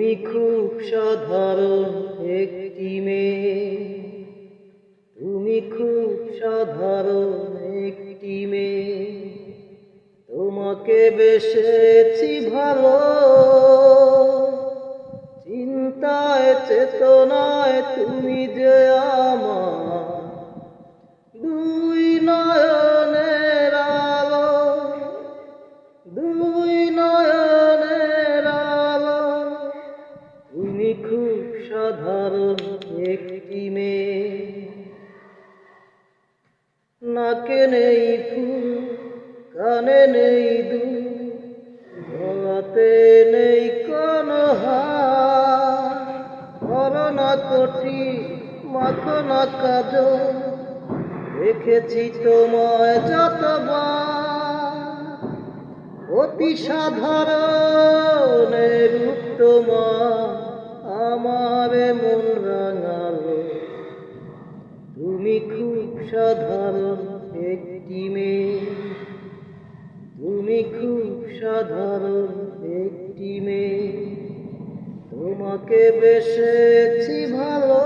তুমি খুব সাধারণ একটি মেয়ে, তুমি খুব সাধারণ একটি মেয়ে। তোমাকে বেসেছি ভালো, চিন্তায় চেতনায় তুমি যে আমার দুই নয়নের আলো, দুই নয়নের আলো। তুমি খুব সাধারণ একটি মেয়ে। নাকে নেই ফুল, কানে নেই দুল, গলাতে নেই কোনো হার। করো না কোটি, মাখো না কাজল, দেখেছি তোমায় যতবার। অতি সাধারণ রূপ তোমার আমার মন রাঙালো। তুমি খুব সাধারণ একটি মেয়ে, তুমি খুব সাধারণ একটি মেয়ে। তোমাকে বেসেছি ভালো।